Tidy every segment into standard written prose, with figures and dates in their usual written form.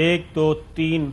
1, 2, 3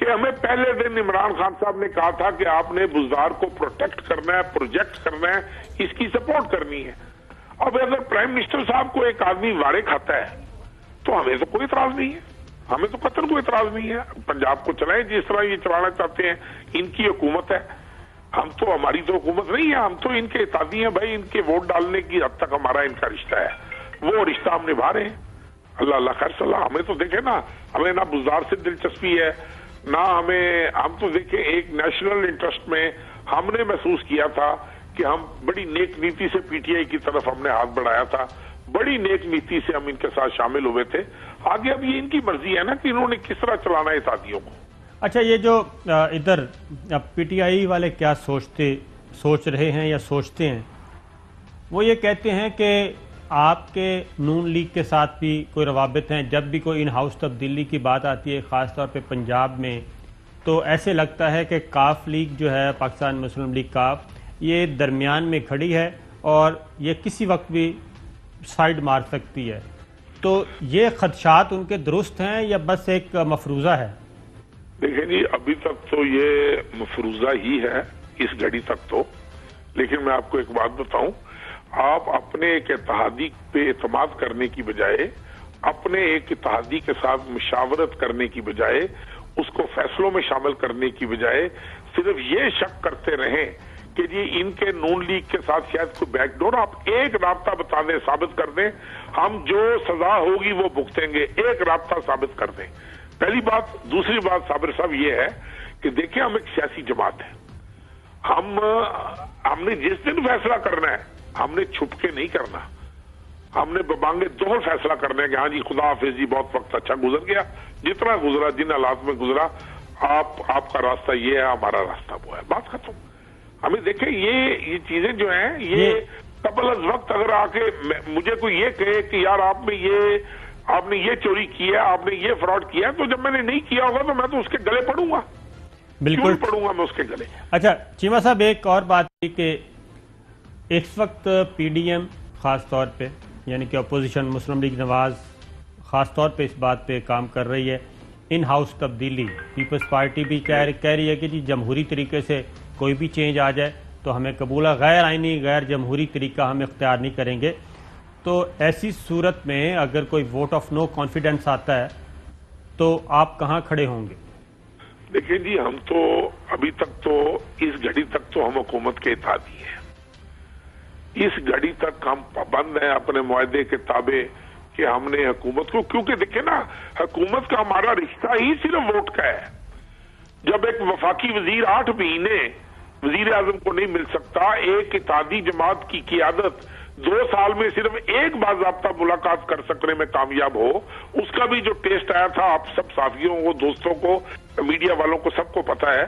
کہ ہمیں پہلے دن عمران خان صاحب نے کہا تھا کہ آپ نے بزدار کو پروٹیکٹ کرنا ہے، پروجیکٹ کرنا ہے، اس کی سپورٹ کرنی ہے۔ اب اگر پرائم منسٹر صاحب کو ایک آدمی وارے کھاتا ہے تو ہمیں تو کوئی اعتراض نہیں ہے، ہمیں تو قطعاً کوئی اعتراض نہیں ہے، پنجاب کو چلائیں جس طرح یہ چلانا چاہتے ہیں، ان کی حکومت ہے، ہماری تو حکومت نہیں ہے، ہم تو ان کے اتحادی ہیں بھائی، ان کے ووٹ ڈالنے کی حد تک ہمارا ان کا رشتہ ہے، وہ رشتہ ہم نبھا رہے ہیں۔ اللہ خیر صلاح، ہمیں تو دیکھیں نا، ہمیں نہ بزدار سے دلچسپی ہے نہ ہم تو دیکھیں ایک نیشنل انٹرسٹ میں ہم نے محسوس کیا تھا کہ ہم بڑی نیک نیتی سے پی ٹی آئی کی طرف ہم نے ہاتھ بڑھایا تھا، بڑی نیک نیتی سے ہم ان کے ساتھ شامل ہوئے تھے۔ آگے اب یہ ان کی مرضی ہے نا کہ انہوں نے کس طرح چلانا ہے اتحادیوں کو۔ اچھا، یہ جو ادھر پی ٹی آئی والے کیا سوچ رہے ہیں یا سوچتے ہیں، وہ یہ کہتے ہیں کہ آپ کے نون لیگ کے ساتھ بھی کوئی روابط ہیں، جب بھی کوئی ان ہاؤس تبدیلی کی بات آتی ہے خاص طور پہ پنجاب میں، تو ایسے لگتا ہے کہ کاف لیگ جو ہے، پاکستان مسلم لیگ کاف، یہ درمیان میں کھڑی ہے اور یہ کسی وقت بھی سائیڈ مار سکتی ہے۔ تو یہ خدشات ان کے درست ہیں یا بس ایک مفروضہ ہے؟ دیکھیں جی، ابھی تک تو یہ مفروضہ ہی ہے اس گھڑی تک تو، لیکن میں آپ کو ایک بات بتاؤں، آپ اپنے ایک اتحادی پہ اعتماد کرنے کی بجائے، اپنے ایک اتحادی کے ساتھ مشاورت کرنے کی بجائے، اس کو فیصلوں میں شامل کرنے کی بجائے صرف یہ شک کرتے رہیں کہ جی ان کے نون لیگ کے ساتھ شاید کوئی بیک ڈور، آپ ایک رابطہ بتا دیں، ثابت کر دیں، ہم جو سزا ہوگی وہ بھگتیں گے، ایک رابطہ ثابت کر دیں۔ پہلی بات۔ دوسری بات صابر صاحب یہ ہے کہ دیکھیں ہم ایک سیاسی جماعت ہے، ہم نے جس دن فیصلہ کرنا ہے ہم نے چھپ کے نہیں کرنا، ہم نے ببانگے دو فیصلہ کرنا ہے کہ ہاں جی خدا حافظ جی، بہت وقت اچھا گزر گیا، جتنا گزرا، جن حالات میں گزرا، آپ کا راستہ یہ ہے، ہمارا راستہ وہ ہے، بات ختم۔ ہمیں دیکھیں یہ چیزیں جو ہیں، یہ قبل از وقت اگر آ کے مجھے کوئی یہ کہے کہ یار آپ نے یہ چوری کی ہے، آپ نے یہ فراڈ کیا ہے، تو جب میں نے نہیں کیا ہوگا تو میں تو اس کے گلے پڑوں گا، بالکل پڑوں گا میں اس کے گلے۔ اچھا چیمہ صاحب، ایک اور بات تھی کہ اس وقت پی ڈی ایم خاص طور پہ، یعنی کہ اپوزیشن مسلم لیگ نواز خاص طور پہ اس بات پہ کام کر رہی ہے، ان ہاؤس تبدیلی، پیپلز پارٹی بھی کہہ رہی ہے کہ جی جمہوری طریقے سے کوئی بھی چینج آ جائے تو ہمیں قبول ہے، غیر آئینی غیر جمہوری طریقہ ہم اختیار نہیں کریں گے۔ تو ایسی صورت میں اگر کوئی ووٹ آف نو کانفیڈنس آتا ہے تو آپ کہاں کھڑے ہوں گے؟ دیکھیں جی، ہم تو ابھی تک تو اس گھڑی تک تو ہم حکومت کے اتحادی ہیں، اس گھڑی تک ہم پابند ہیں اپنے معاہدے کے تابع کہ ہم نے حکومت کو، کیونکہ دیکھیں نا، حکومت کا ہمارا رشتہ ہی صرف ووٹ کا ہے۔ جب ایک وفاقی وزیر 8 مہینے وزیر اعظم کو نہیں مل سکتا، ایک اتحادی جماعت کی قیادت 2 سال میں صرف ایک باضابطہ ملاقات کر سکنے میں کامیاب ہو، اس کا بھی جو ٹیسٹ آیا تھا آپ سب صحافیوں کو، دوستوں کو، میڈیا والوں کو سب کو پتا ہے،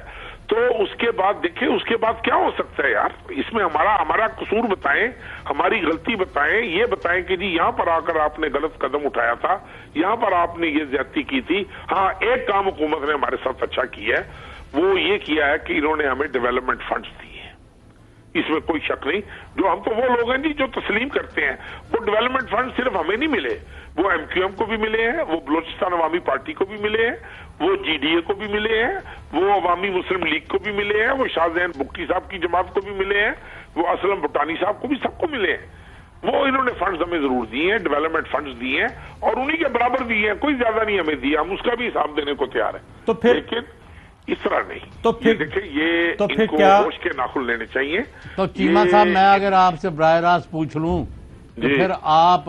تو اس کے بعد دیکھیں اس کے بعد کیا ہو سکتا ہے یار؟ اس میں ہمارا قصور بتائیں، ہماری غلطی بتائیں، یہ بتائیں کہ جی یہاں پر آ کر آپ نے غلط قدم اٹھایا تھا، یہاں پر آپ نے یہ زیادتی کی تھی۔ ہاں، ایک کام حکومت نے ہمارے ساتھ اچھا کیا ہے، وہ یہ کیا ہے کہ انہوں نے ہمیں ڈیولپمنٹ فنڈز دیے، اس میں کوئی شک نہیں۔ جو ہم تو وہ لوگ ہیں جی جو تسلیم کرتے ہیں، وہ ڈیولپمنٹ فنڈ صرف ہمیں نہیں ملے، وہ ایم کیو ایم کو بھی ملے ہیں، وہ بلوچستان عوامی پارٹی کو بھی ملے ہیں، وہ جی ڈی اے کو بھی ملے ہیں، وہ عوامی مسلم لیگ کو بھی ملے ہیں، وہ شاہ زین بگٹی صاحب کی جماعت کو بھی ملے ہیں، وہ اسلم بھٹانی صاحب کو بھی، سب کو ملے ہیں۔ وہ انہوں نے فنڈز ہمیں ضرور دیے ہیں، ڈیولپمنٹ فنڈز دیے ہیں، اور انہی کے برابر دیے ہیں، کوئی زیادہ نہیں ہمیں دیا، ہم اس کا بھی حساب دینے کو تیار ہیں، تو پھر لیکن اس طرح نہیں۔ تو پھر دیکھیں یہ تو ان پھر کو کیا ہوش کے ناخن لینے چاہیے۔ تو چیمہ صاحب، میں اگر آپ سے براہ راست پوچھ لوں تو پھر آپ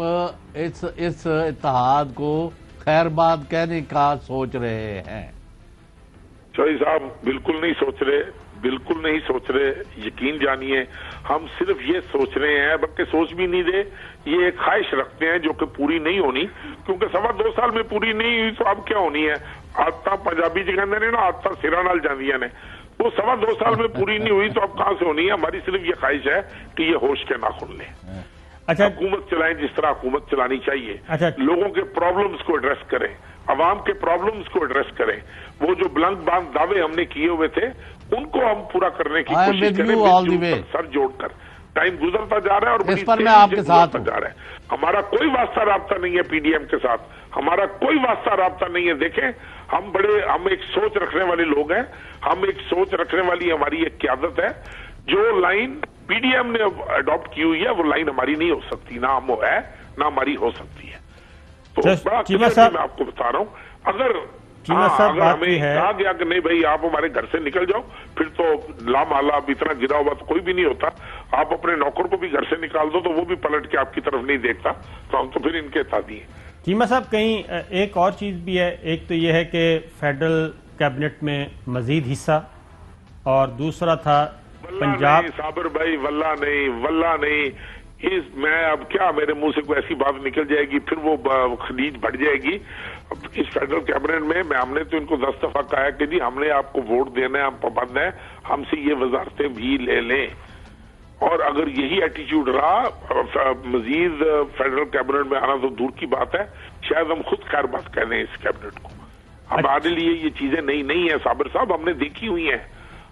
اس اتحاد کو خیر بات کہنے کا سوچ رہے ہیں؟ چوہدری صاحب بالکل نہیں سوچ رہے، بالکل نہیں سوچ رہے، یقین جانیے، ہم صرف یہ سوچ رہے ہیں، بلکہ سوچ بھی نہیں رہے، یہ ایک خواہش رکھتے ہیں جو کہ پوری نہیں ہونی، کیونکہ 2.25 سال میں پوری نہیں ہوئی تو اب کیا ہونی ہے؟ آتا پنجابی جی کہتے ہیں نا، آتا سرا نال جاندیاں نے، وہ 2.25 سال میں پوری نہیں ہوئی تو اب کہاں سے ہونی ہے؟ ہماری صرف یہ خواہش ہے کہ یہ ہوش کے ناخن لیں، اچھا حکومت چلائیں جس طرح حکومت چلانی چاہیے، اچھا، لوگوں کے پرابلمز کو ایڈریس کریں، عوام کے پرابلمز کو ایڈریس کریں، وہ جو بلند باند دعوے ہم نے کیے ہوئے تھے ان کو ہم پورا کرنے کی کوشش کریں، سر جوڑ کر۔ ٹائم گزرتا جا رہا ہے اور اس پر میں آپ کے ساتھ ہوں۔ جا رہا ہے۔ ہمارا کوئی واسطہ رابطہ نہیں ہے پی ڈی ایم کے ساتھ، ہمارا کوئی واسطہ رابطہ نہیں ہے. دیکھیں ہم ایک سوچ رکھنے والے لوگ ہیں، ہم ایک سوچ رکھنے والی ہماری ایک قیادت ہے. جو لائن پی ڈی ایم نے اڈاپٹ کی ہوئی ہے وہ لائن ہماری نہیں ہو سکتی، نہ ہم ہے نہ ہماری ہو سکتی ہے. تو بڑا کلیئر میں آپ کو بتا رہا ہوں. اگر ہمیں کہا گیا کہ نہیں بھائی آپ ہمارے گھر سے نکل جاؤ، پھر تو لامحالہ اب اتنا گرا ہوا تو کوئی بھی نہیں ہوتا. آپ اپنے نوکر کو بھی گھر سے نکال دو تو وہ بھی پلٹ کے آپ کی طرف نہیں دیکھتا، تو ہم تو پھر ان کے احتیاطی ہیں. چیمہ صاحب کہیں ایک اور چیز بھی ہے، ایک تو یہ ہے کہ فیڈرل کیبنٹ میں مزید حصہ، اور دوسرا تھا پنجاب. صابر بھائی واللہ نہیں میں اب کیا میرے منہ سے کوئی ایسی بات نکل جائے گی پھر وہ خلیج بڑھ جائے گی. اس فیڈرل کیبنٹ میں ہم نے تو ان کو 10 دفعہ کہا ہے کہ جی ہم نے آپ کو ووٹ دینا ہے، ہم پابند ہیں، ہم سے یہ وزارتیں بھی لے لیں. اور اگر یہی ایٹیچیوڈ رہا مزید فیڈرل کیبنٹ میں آنا تو دور کی بات ہے، شاید ہم خود خیر بات کہہ لیں اس کیبنٹ کو. ہمارے لیے یہ چیزیں نہیں ہیں صابر صاحب، ہم نے دیکھی ہوئی ہیں،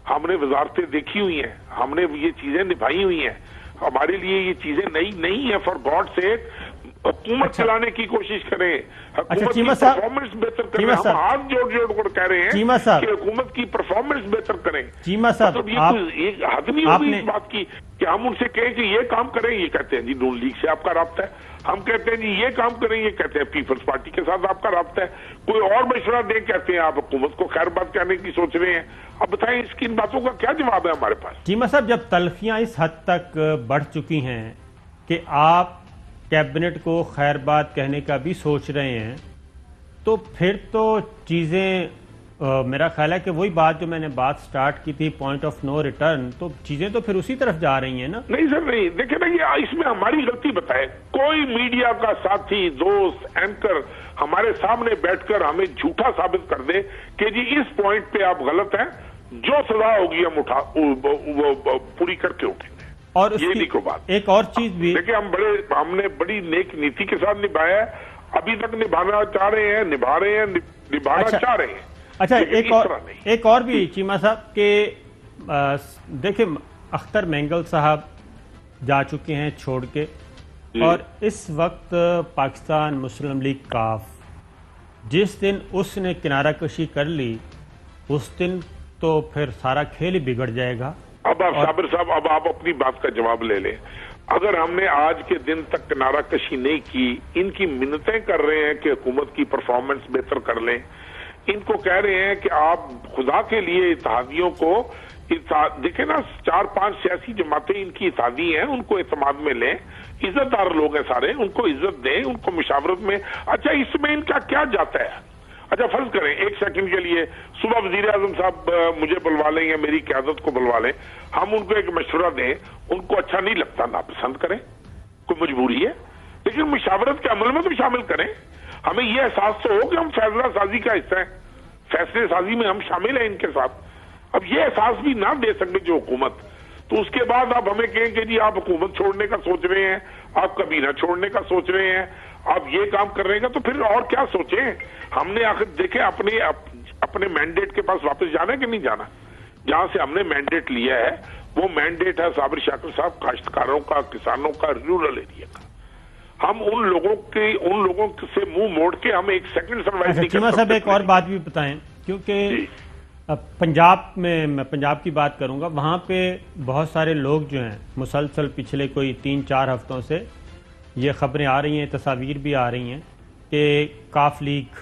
ہم نے وزارتیں دیکھی ہوئی ہیں، ہم نے یہ چیزیں نبھائی ہوئی ہیں. ہمارے لیے یہ چیزیں نہیں ہیں. فار گاڈ سیک حکومت چلانے کی کوشش کریں، حکومت کی پرفارمنس بہتر کریں. ہم ہاتھ جوڑ کر کہہ رہے ہیں کہ حکومت کی پرفارمنس بہتر کریں. مطلب یہ حد نہیں ہوگی اس بات کی کہ ہم ان سے کہیں کہ یہ کام کریں، یہ کہتے ہیں جی نون لیگ سے آپ کا رابطہ ہے. ہم کہتے ہیں جی یہ کام کریں، یہ کہتے ہیں پیپلز پارٹی کے ساتھ آپ کا رابطہ ہے. کوئی اور مشورہ دیں، کہتے ہیں آپ حکومت کو خیر بات کہنے کی سوچ رہے ہیں. اب بتائیں اس کی ان باتوں کا کیا جواب ہے ہمارے پاس؟ چیمہ صاحب جب تلخیاں اس حد تک بڑھ چکی ہیں کہ آپ کیبنٹ کو خیر بات کہنے کا بھی سوچ رہے ہیں، تو پھر تو چیزیں میرا خیال ہے کہ وہی بات جو میں نے بات سٹارٹ کی تھی، پوائنٹ آف نو ریٹرن، تو چیزیں تو پھر اسی طرف جا رہی ہیں نا. نہیں سر نہیں، دیکھیں نا یہ اس میں ہماری غلطی بتائے. کوئی میڈیا کا ساتھی دوست اینکر ہمارے سامنے بیٹھ کر ہمیں جھوٹا ثابت کر دے کہ جی اس پوائنٹ پہ آپ غلط ہیں، جو سزا ہوگی ہم وہ پوری کر کے اٹھیں گے. اور یہ نہیں کو بات. ایک اور چیز بھی دیکھیں ہم نے بڑی نیک نیتی کے ساتھ نبھایا ہے، ابھی تک نبھانا چاہ رہے ہیں، نبھا رہے ہیں، نبھانا چاہ رہے ہیں. اچھا ایک اور بھی چیمہ صاحب کہ دیکھیں اختر مینگل صاحب جا چکے ہیں چھوڑ کے، اور اس وقت پاکستان مسلم لیگ کاف جس دن اس نے کنارہ کشی کر لی اس دن تو پھر سارا کھیل ہی بگڑ جائے گا. اب آپ صابر صاحب اب آپ اپنی بات کا جواب لے لیں. اگر ہم نے آج کے دن تک کنارہ کشی نہیں کی، ان کی منتیں کر رہے ہیں کہ حکومت کی پرفارمنس بہتر کر لیں، ان کو کہہ رہے ہیں کہ آپ خدا کے لیے اتحادیوں کو دیکھیں نا، 4-5 سیاسی جماعتیں ان کی اتحادی ہیں، ان کو اعتماد میں لیں. عزت دار لوگ ہیں سارے، ان کو عزت دیں، ان کو مشاورت میں. اچھا اس میں ان کا کیا جاتا ہے؟ اچھا فرض کریں ایک سیکنڈ کے لیے صبح وزیر اعظم صاحب مجھے بلوا لیں یا میری قیادت کو بلوا لیں، ہم ان کو ایک مشورہ دیں، ان کو اچھا نہیں لگتا ناپسند کریں، کوئی مجبوری ہے، لیکن مشاورت کے عمل میں تو شامل کریں. ہمیں یہ احساس تو ہو کہ ہم فیصلہ سازی کا حصہ ہیں، فیصلے سازی میں ہم شامل ہیں ان کے ساتھ. اب یہ احساس بھی نہ دے سکتے جو حکومت، تو اس کے بعد آپ ہمیں کہیں کہ جی آپ حکومت چھوڑنے کا سوچ رہے ہیں، آپ کابینہ چھوڑنے کا سوچ رہے ہیں، آپ یہ کام کر رہے ہیں، تو پھر اور کیا سوچیں؟ ہم نے آخر دیکھیں اپنے مینڈیٹ کے پاس واپس جانا ہے کہ نہیں جانا؟ جہاں سے ہم نے مینڈیٹ لیا ہے وہ مینڈیٹ ہے صابر شاکر صاحب کاشتکاروں کا، کسانوں کا، رورل ایریا کا. ہم ان لوگوں سے منہ موڑ کے ہم ایک سیکنڈ سروائیو نہیں کر سکتے. صاحب ایک اور بات بھی بتائیں، کیونکہ پنجاب میں پنجاب کی بات کروں گا، وہاں پہ بہت سارے لوگ جو ہیں مسلسل پچھلے کوئی 3-4 ہفتوں سے یہ خبریں آ رہی ہیں، تصاویر بھی آ رہی ہیں کہ کاف لیگ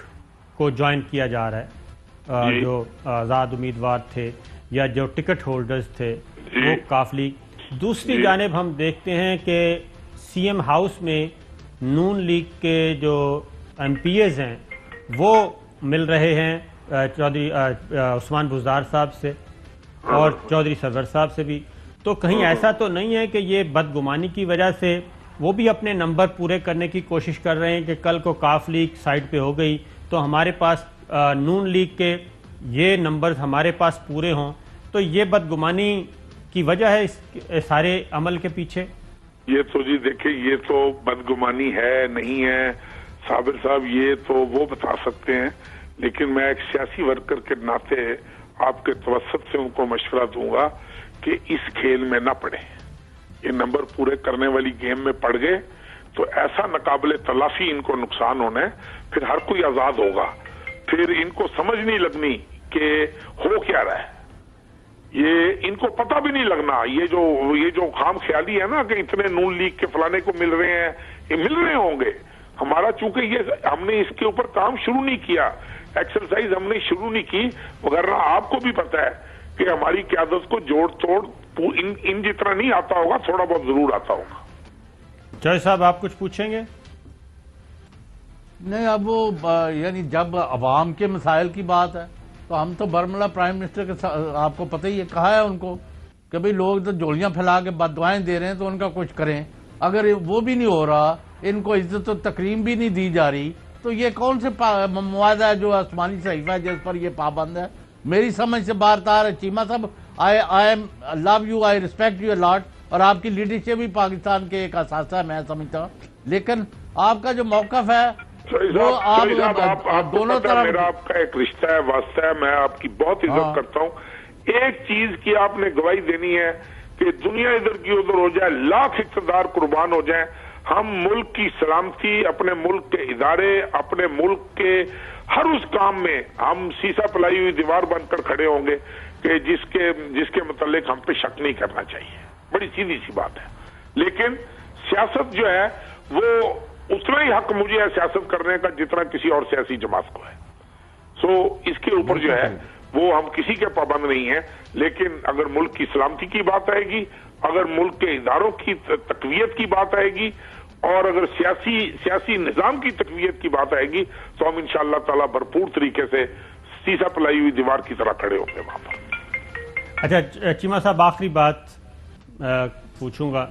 کو جوائن کیا جا رہا ہے. جو آزاد امیدوار تھے یا جو ٹکٹ ہولڈرز تھے وہ کاف لیگ. دوسری جانب ہم دیکھتے ہیں کہ سی ایم ہاؤس میں نون لیگ کے جو ایم پی ایز ہیں وہ مل رہے ہیں چودھری عثمان بزدار صاحب سے اور چودھری سرور صاحب سے بھی. تو کہیں ایسا تو نہیں ہے کہ یہ بدگمانی کی وجہ سے وہ بھی اپنے نمبر پورے کرنے کی کوشش کر رہے ہیں کہ کل کو کاف لیگ سائڈ پہ ہو گئی تو ہمارے پاس نون لیگ کے یہ نمبرز ہمارے پاس پورے ہوں؟ تو یہ بدگمانی کی وجہ ہے اس سارے عمل کے پیچھے؟ یہ تو جی دیکھیں یہ تو بدگمانی ہے نہیں ہے صابر صاحب، یہ تو وہ بتا سکتے ہیں، لیکن میں ایک سیاسی ورکر کے ناطے آپ کے توسط سے ان کو مشورہ دوں گا کہ اس کھیل میں نہ پڑیں. یہ نمبر پورے کرنے والی گیم میں پڑ گئے تو ایسا ناقابل تلافی ان کو نقصان ہونا ہے. پھر ہر کوئی آزاد ہوگا. پھر ان کو سمجھ نہیں لگنی کہ ہو کیا رہا ہے. یہ ان کو پتہ بھی نہیں لگنا. یہ جو خام خیالی ہے نا کہ اتنے نون لیگ کے فلانے کو مل رہے ہیں, یہ مل رہے ہوں گے. ہمارا چونکہ یہ ہم نے اس کے اوپر کام شروع نہیں کیا, ایکسرسائز ہم نے شروع نہیں کی, وغیرہ آپ کو بھی پتہ ہے کہ ہماری قیادت کو جوڑ توڑ ان جتنا نہیں آتا ہوگا, تھوڑا بہت ضرور آتا ہوگا. چوہے صاحب آپ کچھ پوچھیں گے؟ نہیں, اب وہ یعنی جب عوام کے مسائل کی بات ہے تو ہم تو برملا پرائم منسٹر کے آپ کو پتہ ہی ہے, کہا ہے ان کو کہ بھئی لوگ تو جولیاں پھیلا کے بد دعائیں دے رہے ہیں تو ان کا کچھ کریں. اگر وہ بھی نہیں ہو رہا, ان کو عزت و تکریم بھی نہیں دی جا رہی, تو یہ کون سے معاہدہ ہے جو آسمانی صحیفہ ہے جس پر یہ پابند ہے؟ میری سمجھ سے باہر تار ہے. چیمہ صاحب, I love you, I respect you a lot, اور آپ کی لیڈرشپ بھی پاکستان کے ایک اثاثہ ہے میں سمجھتا ہوں, لیکن آپ کا جو موقف ہے وہ آپ دونوں طرف. میرا آپ کا ایک رشتہ ہے, واسطہ ہے, میں آپ کی بہت عزت کرتا ہوں. ایک چیز کی آپ نے گواہی دینی ہے کہ دنیا ادھر کی ادھر ہو جائے, لاکھ اقتدار قربان ہو جائیں, ہم ملک کی سلامتی, اپنے ملک کے ادارے, اپنے ملک کے ہر اس کام میں ہم سیسا پلائی ہوئی دیوار بن کر کھڑے ہوں گے کہ جس کے متعلق ہم پہ شک نہیں کرنا چاہیے. بڑی سیدھی سی بات ہے. لیکن سیاست جو ہے وہ اتنا ہی حق مجھے ہے سیاست کرنے کا جتنا کسی اور سیاسی جماعت کو ہے. سو اس کے اوپر جو ہے وہ ہم کسی کے پابند نہیں ہیں. لیکن اگر ملک کی سلامتی کی بات آئے گی, اگر ملک کے اداروں کی تقویت کی بات آئے گی, اور اگر سیاسی نظام کی تقویت کی بات آئے گی, تو ہم انشاءاللہ تعالی بھرپور طریقے سے سیسا پلائی ہوئی دیوار کی طرح کھڑے ہوں گے وہاں پر. اچھا چیمہ صاحب, آخری بات پوچھوں گا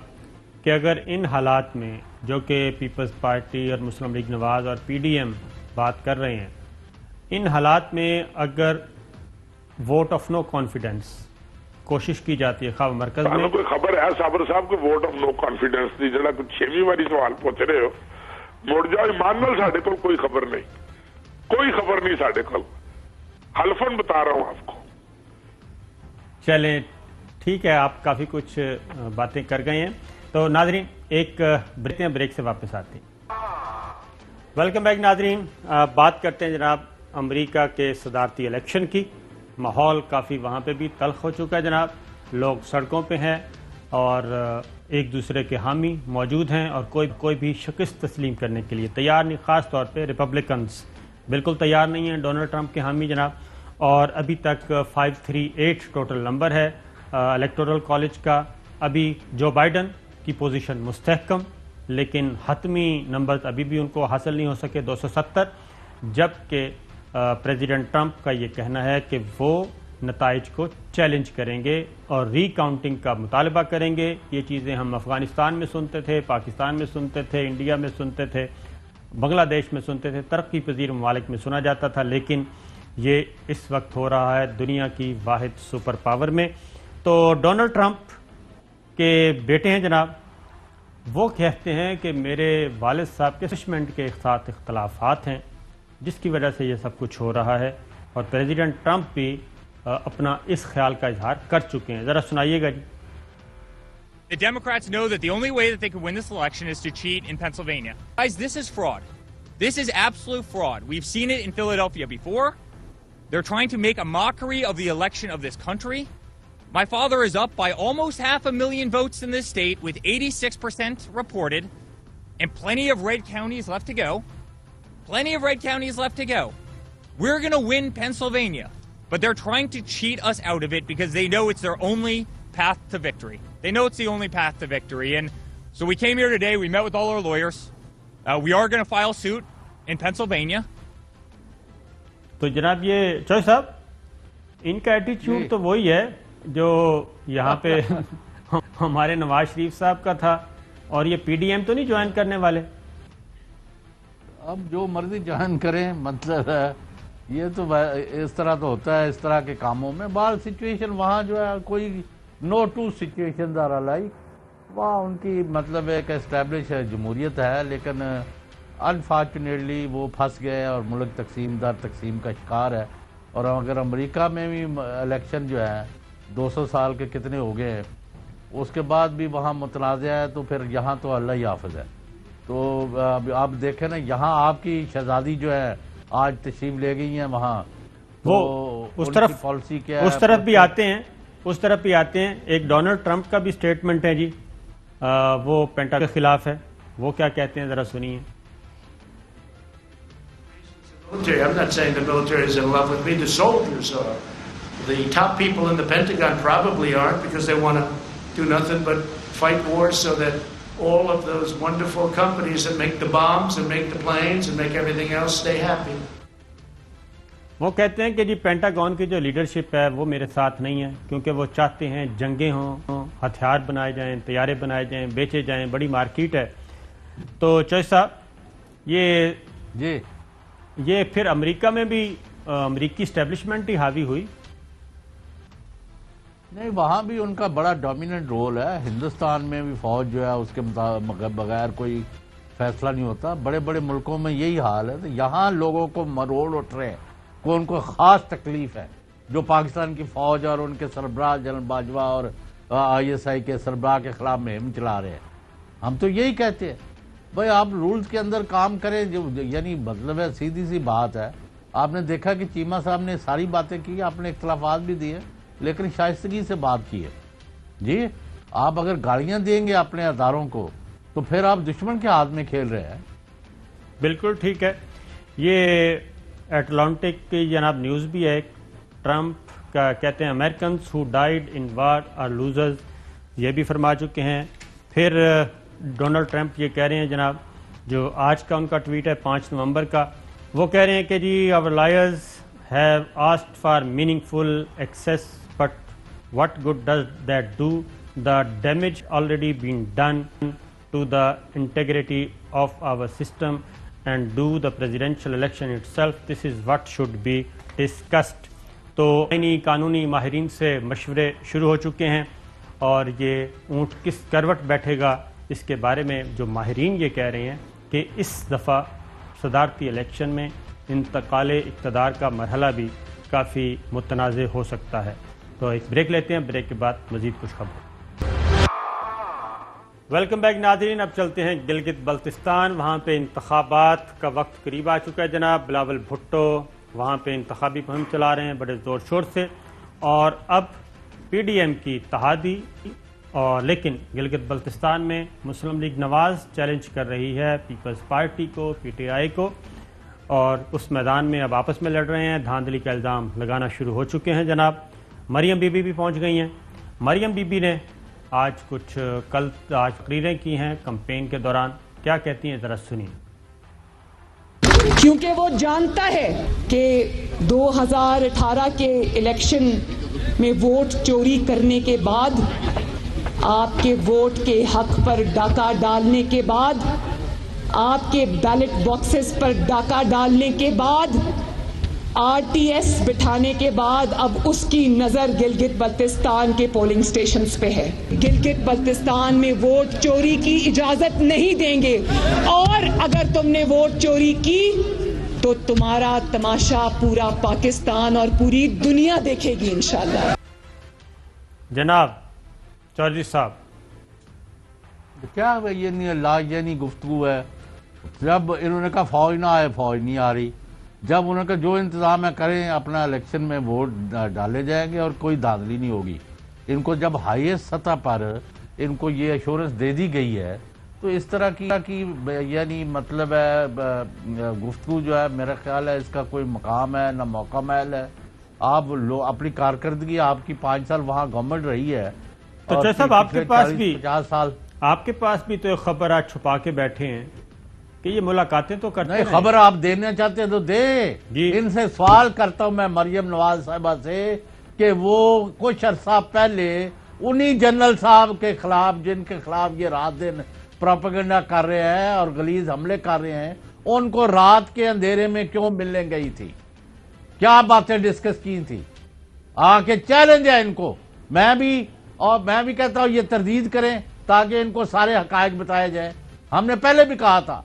کہ اگر ان حالات میں جو کہ پیپلز پارٹی اور مسلم لیگ نواز اور پی ڈی ایم بات کر رہے ہیں, ان حالات میں اگر ووٹ آف نو کانفیڈنس کوشش کی جاتی ہے خواہ مرکز میں, کوئی خبر ہے صابر صاحب کہ ووٹ آف نو کانفیڈنس نہیں, جڑا کچھ 6ویں باری سوال پوچھ رہے ہو, مڑ جاؤ ایمان نال, ساڈے کول کوئی خبر نہیں, کوئی خبر نہیں ساڈے کول, حلفاً بتا رہا ہوں آپ کو. چلیں ٹھیک ہے, آپ کافی کچھ باتیں کر گئے ہیں. تو ناظرین ایک بریک سے واپس آتے ہیں. ویلکم بیک ناظرین. بات کرتے ہیں جناب امریکہ کے صدارتی الیکشن کی. ماحول کافی وہاں پہ بھی تلخ ہو چکا ہے جناب, لوگ سڑکوں پہ ہیں اور ایک دوسرے کے حامی موجود ہیں, اور کوئی بھی شکست تسلیم کرنے کے لیے تیار نہیں. خاص طور پہ ریپبلکنز بالکل تیار نہیں ہیں ڈونلڈ ٹرمپ کے حامی جناب. اور ابھی تک 538 ٹوٹل نمبر ہے الیکٹورل کالج کا. ابھی جو بائیڈن کی پوزیشن مستحکم, لیکن حتمی نمبر ابھی بھی ان کو حاصل نہیں ہو سکے 270, جبکہ پریزیڈنٹ ٹرمپ کا یہ کہنا ہے کہ وہ نتائج کو چیلنج کریں گے اور ری کاؤنٹنگ کا مطالبہ کریں گے. یہ چیزیں ہم افغانستان میں سنتے تھے, پاکستان میں سنتے تھے, انڈیا میں سنتے تھے, بنگلہ دیش میں سنتے تھے, ترقی پذیر ممالک میں سنا جاتا تھا, لیکن یہ اس وقت ہو رہا ہے دنیا کی واحد سپر پاور میں. تو ڈونلڈ ٹرمپ کے بیٹے ہیں جناب, وہ کہتے ہیں کہ میرے والد صاحب کے اسٹیبلشمنٹ کے ساتھ اختلافات ہیں جس کی وجہ سے یہ سب کچھ ہو رہا ہے, اور پریزیڈنٹ ٹرمپ بھی اپنا اس خیال کا اظہار کر چکے ہیں. ذرا سنائیے گا جی. The Democrats know that the only way that they could win this election is to cheat in Pennsylvania. Guys, this is fraud. This is absolute fraud. We've seen it in Philadelphia before. They're trying to make a mockery of the election of this country. My father is up by almost 500,000 votes in this state with 86% reported and plenty of red counties left to go. Plenty of red counties left to go. We're going to win Pennsylvania, but they're trying to cheat us out of it because they know it's their only path to victory. They know it's the only path to victory. And so we came here today, we met with all our lawyers. We are going to file suit in Pennsylvania. تو جناب یہ چوہے صاحب, ان کا ایٹیچیوڈ تو وہی ہے جو یہاں پہ ہمارے نواز شریف صاحب کا تھا, اور یہ پی ڈی ایم تو نہیں جوائن کرنے والے. اب جو مرضی جوائن کریں, مطلب ہے یہ تو اس طرح تو ہوتا ہے اس طرح کے کاموں میں. بال سچویشن وہاں جو ہے کوئی نو ٹو سچویشن آر الائک, وہاں ان کی مطلب ایک اسٹیبلش جمہوریت ہے, لیکن انفارچونیٹلی وہ پھنس گئے اور ملک تقسیم در تقسیم کا شکار ہے. اور اگر امریکہ میں بھی الیکشن جو ہے 200 سال کے کتنے ہو گئے ہیں, اس کے بعد بھی وہاں متنازع ہے, تو پھر یہاں تو اللہ ہی حافظ ہے. تو آپ دیکھیں نا یہاں آپ کی شہزادی جو ہے آج تشریف لے گئی ہیں وہاں، وہ اس طرف پالیسی کیا ہے؟ اس طرف بھی آتے ہیں ایک ڈونلڈ ٹرمپ کا بھی سٹیٹمنٹ ہے جی، وہ پینٹا کے خلاف ہے، وہ کیا کہتے ہیں ذرا سنیے. I'm not saying the military is in love with me. The soldiers are. The top people in the Pentagon probably aren't, because they want to do nothing but fight wars so that all of those wonderful companies that make the bombs and make the planes and make everything else stay happy. وہ کہتے ہیں کہ جی Pentagon کی جو leadership ہے وہ میرے ساتھ نہیں ہے، کیونکہ وہ چاہتے ہیں جنگیں ہوں، ہتھیار بنائے جائیں، طیارے بنائے جائیں، بیچے جائیں، بڑی مارکیٹ ہے. تو چوہے صاحب یہ پھر امریکہ میں بھی امریکی اسٹیبلشمنٹ ہی حاوی ہوئی؟ نہیں، وہاں بھی ان کا بڑا ڈومیننٹ رول ہے. ہندوستان میں بھی فوج جو ہے اس کے بغیر کوئی فیصلہ نہیں ہوتا. بڑے بڑے ملکوں میں یہی حال ہے. تو یہاں لوگوں کو مروڑ اٹھ رہے ہیں کہ ان کو خاص تکلیف ہے جو پاکستان کی فوج اور ان کے سربراہ جنرل باجوہ اور ISI کے سربراہ کے خلاف مہم چلا رہے ہیں. ہم تو یہی کہتے ہیں بھائی آپ رولز کے اندر کام کریں، جو یعنی مطلب ہے سیدھی سی بات ہے. آپ نے دیکھا کہ چیمہ صاحب نے ساری باتیں کی، آپ نے اختلافات بھی دیے لیکن شائستگی سے بات کی ہے. جی آپ اگر گالیاں دیں گے اپنے اداروں کو تو پھر آپ دشمن کے ہاتھ میں کھیل رہے ہیں. بالکل ٹھیک ہے. یہ اٹلانٹک کی جناب نیوز بھی ہے، ٹرمپ کا کہتے ہیں Americans who died in war are losers, یہ بھی فرما چکے ہیں. پھر ڈونلڈ ٹرمپ یہ کہہ رہے ہیں جناب، جو آج کا ان کا ٹویٹ ہے 5 نومبر کا، وہ کہہ رہے ہیں کہ جی our liars have asked for meaningful access, but what good does that do? The damage already been done to the integrity of our system and do the presidential election itself. This is what should be discussed. تو قانونی ماہرین سے مشورے شروع ہو چکے ہیں اور یہ اونٹ کس کروٹ بیٹھے گا اس کے بارے میں جو ماہرین یہ کہہ رہے ہیں کہ اس دفعہ صدارتی الیکشن میں انتقال اقتدار کا مرحلہ بھی کافی متنازع ہو سکتا ہے. تو ایک بریک لیتے ہیں، بریک کے بعد مزید کچھ خبر. ویلکم بیک ناظرین. اب چلتے ہیں گلگت بلتستان، وہاں پہ انتخابات کا وقت قریب آ چکا ہے جناب. بلاول بھٹو وہاں پہ انتخابی مہم چلا رہے ہیں بڑے زور شور سے، اور اب PDM کی اتحادی اور لیکن گلگت بلتستان میں مسلم لیگ نواز چیلنج کر رہی ہے پیپلز پارٹی کو، PTI کو، اور اس میدان میں اب آپس میں لڑ رہے ہیں. دھاندلی کا الزام لگانا شروع ہو چکے ہیں جناب. مریم بی بی بھی پہنچ گئی ہیں. مریم بی بی نے آج تقریریں کی ہیں کمپین کے دوران. کیا کہتی ہیں ذرا سنیے. کیونکہ وہ جانتا ہے کہ 2018 کے الیکشن میں ووٹ چوری کرنے کے بعد، آپ کے ووٹ کے حق پر ڈاکہ ڈالنے کے بعد، آپ کے بیلٹ باکسز پر ڈاکہ ڈالنے کے بعد، RTS بٹھانے کے بعد اب اس کی نظر گلگت بلتستان کے پولنگ سٹیشنز پہ ہے. گلگت بلتستان میں ووٹ چوری کی اجازت نہیں دیں گے، اور اگر تم نے ووٹ چوری کی تو تمہارا تماشا پورا پاکستان اور پوری دنیا دیکھے گی انشاءاللہ. جناب چودھری صاحب، کیا یہ نہیں گفتگو ہے؟ جب انہوں نے کہا فوج نہ آئے، فوج نہیں آ رہی. جب انہوں نے کہا جو انتظام ہے کریں، اپنا الیکشن میں ووٹ ڈالے جائیں گے اور کوئی دھاندلی نہیں ہوگی. ان کو جب ہائیسٹ سطح پر ان کو یہ ایشورنس دے دی گئی ہے تو اس طرح کی یعنی مطلب ہے گفتگو جو ہے میرا خیال ہے اس کا کوئی مقام ہے نہ موقع محل ہے. آپ اپنی کارکردگی، آپ کی 5 سال وہاں گورنمنٹ رہی ہے، تو صاحب آپ کے پاس بھی 50 سال آپ کے پاس بھی تو ایک خبر آج چھپا کے بیٹھے ہیں کہ یہ ملاقاتیں تو کرتے ہیں. خبر آپ دینا چاہتے ہیں تو دے. ان سے سوال کرتا ہوں میں مریم نواز صاحبہ سے کہ وہ کچھ عرصہ پہلے انہی جنرل صاحب کے خلاف، جن کے خلاف یہ رات دن پروپیگنڈا کر رہے ہیں اور غلیظ حملے کر رہے ہیں، ان کو رات کے اندھیرے میں کیوں ملنے گئی تھی؟ کیا باتیں ڈسکس کی تھی؟ آ کے چیلنج ہے ان کو. میں بھی کہتا ہوں یہ تردید کریں تاکہ ان کو سارے حقائق بتائے جائیں. ہم نے پہلے بھی کہا تھا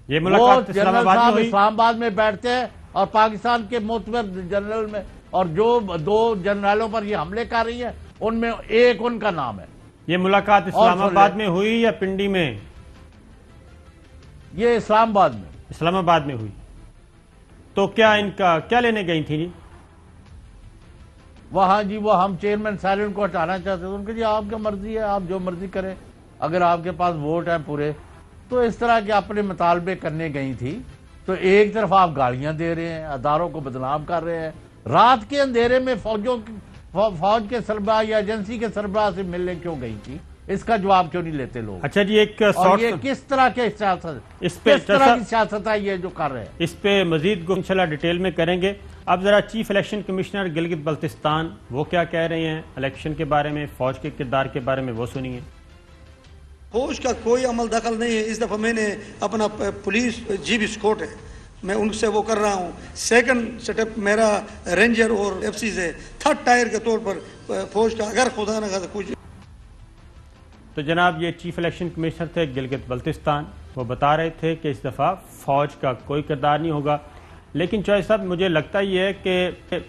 یہ ملاقات جنرل صاحب اسلام آباد میں بیٹھتے ہیں اور پاکستان کے معتبر جنرل میں، اور جو 2 جنرلوں پر یہ حملے کر رہی ہے ان میں ایک ان کا نام ہے. یہ ملاقات اسلام آباد میں ہوئی یا پنڈی میں؟ یہ اسلام آباد میں اسلام آباد میں ہوئی. تو کیا ان کا کیا لینے گئی تھی جی؟ وہاں جی وہ ہم چیئرمین سائلنٹ کو ہٹانا چاہتے تھے. ان کے جی آپ کی مرضی ہے, آپ جو مرضی کریں, اگر آپ کے پاس ووٹ ہیں پورے. تو اس طرح کے اپنے مطالبے کرنے گئی تھی. تو ایک طرف آپ گالیاں دے رہے ہیں, اداروں کو بدنام کر رہے ہیں, رات کے اندھیرے میں فوج کے سربراہ یا ایجنسی کے سربراہ سے ملنے کیوں گئی تھی؟ اس کا جواب کیوں نہیں لیتے لوگ؟ اچھا جی, ایک اور یہ کس طرح کے سیاست, اس پہ کس طرح کی سیاست ہے یہ جو کر رہے ہیں؟ اس پہ مزید انشاءاللہ ڈیٹیل میں کریں گے. اب ذرا chief election commissioner Gilgit Baltistan وہ کیا کہہ رہے ہیں الیکشن کے بارے میں, فوج کے کردار کے بارے میں, وہ سنیے. فوج کا کوئی عمل دخل نہیں ہے. اس دفعہ میں نے اپنا پولیس جی بی اسکوٹ ہے, میں ان سے وہ کر رہا ہوں. سیکنڈ سٹیپ میرا رینجر اور ایف سی سے, تھرڈ ٹائر کے طور پر فوج کا اگر خدا نہ خواستہ کچھ. تو جناب یہ چیف الیکشن کمشنر تھے گلگت بلتستان, وہ بتا رہے تھے کہ اس دفعہ فوج کا کوئی کردار نہیں ہوگا. لیکن چوہے صاحب مجھے لگتا یہ ہے کہ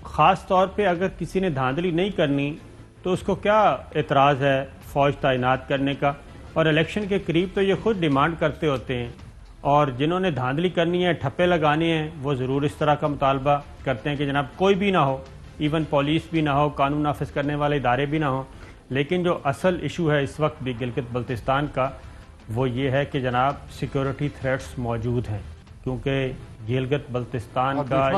خاص طور پہ اگر کسی نے دھاندلی نہیں کرنی تو اس کو کیا اعتراض ہے فوج تعینات کرنے کا. اور الیکشن کے قریب تو یہ خود ڈیمانڈ کرتے ہوتے ہیں, اور جنہوں نے دھاندلی کرنی ہے, ٹھپے لگانے ہیں, وہ ضرور اس طرح کا مطالبہ کرتے ہیں کہ جناب کوئی بھی نہ ہو, ایون پولیس بھی نہ ہو, قانون نافذ کرنے والے ادارے بھی نہ ہوں. لیکن جو اصل ایشو ہے اس وقت بھی گلگت بلتستان کا, وہ یہ ہے کہ جناب سیکیورٹی تھریٹس موجود ہیں, کیونکہ گلگت بلتستان کا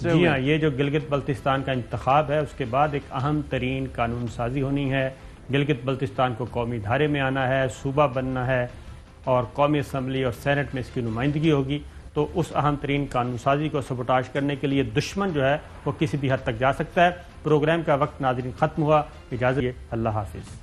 جی ہاں یہ جو گلگت بلتستان کا انتخاب ہے اس کے بعد ایک اہم ترین قانون سازی ہونی ہے. گلگت بلتستان کو قومی دھارے میں آنا ہے, صوبہ بننا ہے, اور قومی اسمبلی اور سینٹ میں اس کی نمائندگی ہوگی. تو اس اہم ترین قانون سازی کو سبوٹاژ کرنے کے لیے دشمن جو ہے وہ کسی بھی حد تک جا سکتا ہے. پروگرام کا وقت ناظرین ختم ہوا, اجازت, اللہ حافظ.